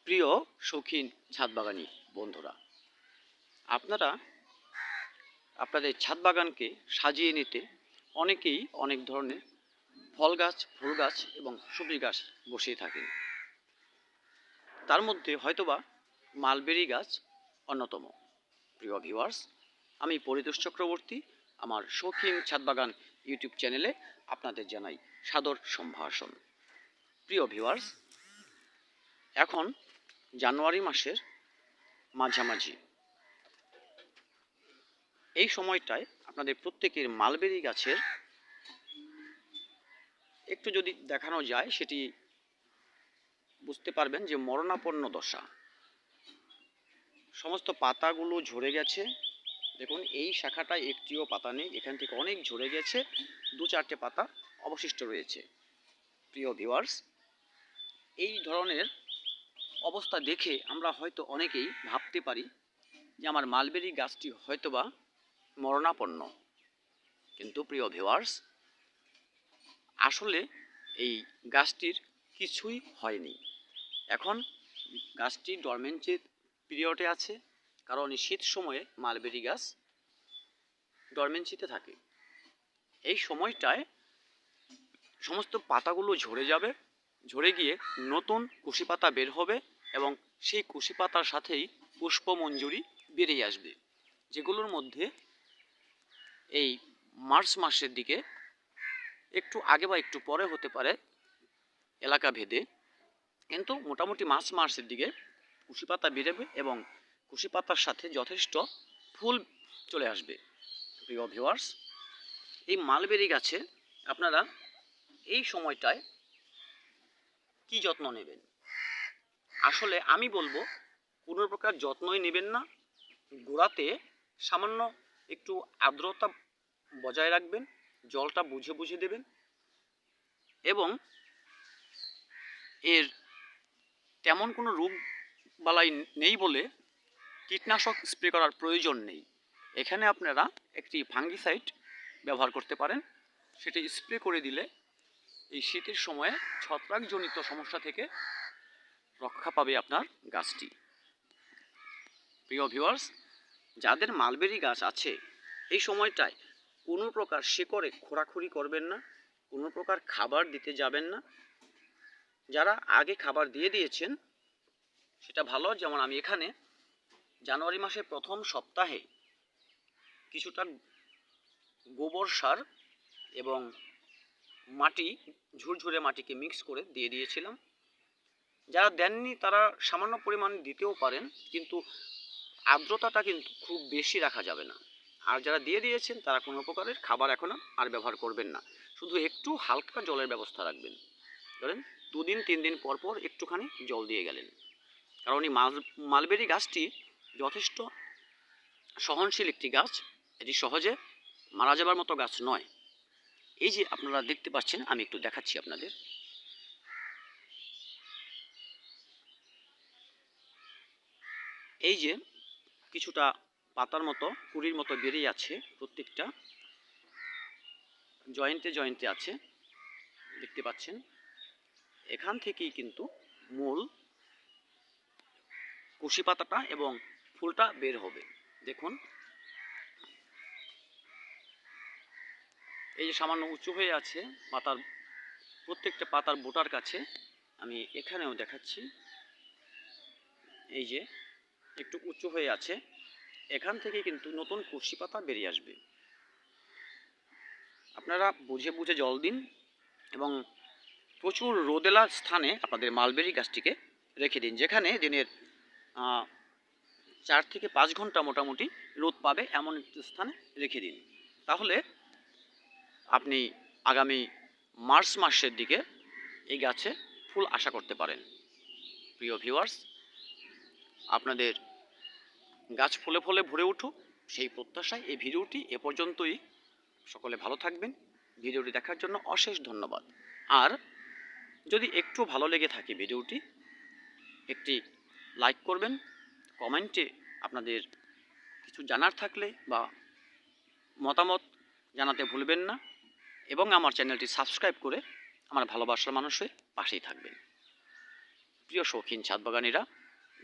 প্রিয় শৌখিন ছাদবাগানি বন্ধুরা, আপনারা আপনাদের ছাদ বাগানকে সাজিয়ে নিতে অনেকেই অনেক ধরনের ফল গাছ, ফুল গাছ এবং সবজি গাছ বসিয়ে থাকেন। তার মধ্যে হয়তোবা মালবেরি গাছ অন্যতম। প্রিয় ভিউয়ার্স, আমি পরিতোষ চক্রবর্তী আমার শৌখিন ছাদবাগান ইউটিউব চ্যানেলে আপনাদের জানাই সাদর সম্ভাষণ। প্রিয় ভিউয়ার্স, এখন জানুয়ারি মাসের মাঝামাঝি। এই সময়টায় আপনাদের প্রত্যেকের মালবেরি গাছের একটু যদি দেখানো যায় সেটি বুঝতে পারবেন যে মরণাপন্ন দশা। সমস্ত পাতাগুলো ঝরে গেছে। দেখুন, এই শাখাটায় একটিও পাতা নেই, এখান থেকে অনেক ঝরে গেছে, দু চারটে পাতা অবশিষ্ট রয়েছে। প্রিয় ভিউয়ার্স, এই ধরনের অবস্থা দেখে আমরা হয়তো অনেকেই ভাবতে পারি যে আমার মালবেরি গাছটি হয়তোবা মরণাপন্ন। কিন্তু প্রিয় ভিউয়ার্স, আসলে এই গাছটির কিছুই হয়নি। এখন গাছটি ডরমেন্সি পিরিয়ডে আছে, কারণ শীত সময়ে মালবেরি গাছ ডরমেন্সিতে থাকে। এই সময়টায় সমস্ত পাতাগুলো ঝরে যাবে, ঝরে গিয়ে নতুন কুশি পাতা বের হবে এবং সেই কুশি পাতার সাথেই পুষ্পমঞ্জুরি বেরিয়ে আসবে, যেগুলোর মধ্যে এই মার্চ মাসের দিকে একটু আগে বা একটু পরে হতে পারে এলাকা ভেদে, কিন্তু মোটামুটি মার্চের দিকে কুশি পাতা বেরোবে এবং কুশি পাতার সাথে যথেষ্ট ফুল চলে আসবে। প্রিয় ভিউয়ার্স, এই মালবেরি গাছে আপনারা এই সময়টায় কি যত্ন নেবেন? আসলে আমি বলবো কোনো প্রকার যত্নই নেবেন না। গোড়াতে সামান্য একটু আর্দ্রতা বজায় রাখবেন, জলটা বুঝে বুঝে দেবেন এবং এর তেমন কোনো রোগ বালাই নেই বলে কীটনাশক স্প্রে করার প্রয়োজন নেই। এখানে আপনারা একটি ফাঙ্গিসাইড ব্যবহার করতে পারেন। সেটি স্প্রে করে দিলে এই শীতের সময়ে ছত্রাকজনিত সমস্যা থেকে রক্ষা পাবে আপনার গাছটি। প্রিয় ভিউয়ার্স, যাদের মালবেরি গাছ আছে এই সময়টায় কোনো প্রকার শিকড়ে খোঁড়াখুড়ি করবেন না, কোনো প্রকার খাবার দিতে যাবেন না। যারা আগে খাবার দিয়ে দিয়েছেন সেটা ভালো, যেমন আমি এখানে জানুয়ারি মাসের প্রথম সপ্তাহে কিছুটা গোবর সার এবং মাটি, ঝুরঝুরে মাটিকে মিক্স করে দিয়ে দিয়েছিলাম। যারা দেননি তারা সামান্য পরিমাণ দিতেও পারেন, কিন্তু আর্দ্রতাটা কিন্তু খুব বেশি রাখা যাবে না। আর যারা দিয়ে দিয়েছেন তারা কোনো প্রকারের খাবার এখন আর ব্যবহার করবেন না, শুধু একটু হালকা জলের ব্যবস্থা রাখবেন। ধরেন 2 দিন 3 দিন পর পর একটুখানি জল দিয়ে গেলেন, কারণ এই মালবেরি গাছটি যথেষ্ট সহনশীল একটি গাছ, এটি সহজে মারা যাবার মতো গাছ নয়। এই যে আপনারা দেখতে পাচ্ছেন, আমি একটু দেখাচ্ছি আপনাদের। এই যে কিছুটা পাতার মতো, কুড়ির মতো বেরিয়ে আছে, প্রত্যেকটা জয়েন্টে জয়েন্টে আছে, দেখতে পাচ্ছেন। এখান থেকেই কিন্তু মূল কুশি পাতাটা এবং ফুলটা বের হবে। দেখুন, এই যে সামান্য উঁচু হয়ে আছে পাতার, প্রত্যেকটা পাতার বোটার কাছে, আমি এখানেও দেখাচ্ছি। এই যে একটু উঁচু হয়ে আছে, এখান থেকে কিন্তু নতুন কুশি পাতা বেরিয়ে আসবে। আপনারা বুঝে বুঝে জল দিন এবং প্রচুর রোদেলা স্থানে আপনাদের মালবেরি গাছটিকে রেখে দিন, যেখানে দিনের 4 থেকে 5 ঘন্টা মোটামুটি রোদ পাবে এমন একটি স্থানে রেখে দিন। তাহলে আপনি আগামী মার্চ মাসের দিকে এই গাছে ফুল আশা করতে পারেন। প্রিয় ভিউয়ার্স, আপনাদের গাছ ফুলে ফুলে ভরে উঠুক সেই প্রত্যাশায় এই ভিডিওটি এ পর্যন্তই। সকলে ভালো থাকবেন। ভিডিওটি দেখার জন্য অশেষ ধন্যবাদ। আর যদি একটু ভালো লেগে থাকে ভিডিওটি, একটি লাইক করবেন, কমেন্টে আপনাদের কিছু জানার থাকলে বা মতামত জানাতে ভুলবেন না এবং আমার চ্যানেলটি সাবস্ক্রাইব করে আমার ভালোবাসার মানুষের পাশেই থাকবেন। প্রিয় শৌখিন ছাদ বাগানিরা,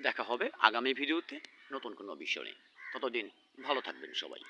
দেখা হবে আগামী ভিডিওতে নতুন কোনো বিষয় নিয়ে। ততদিন ভালো থাকবেন সবাই।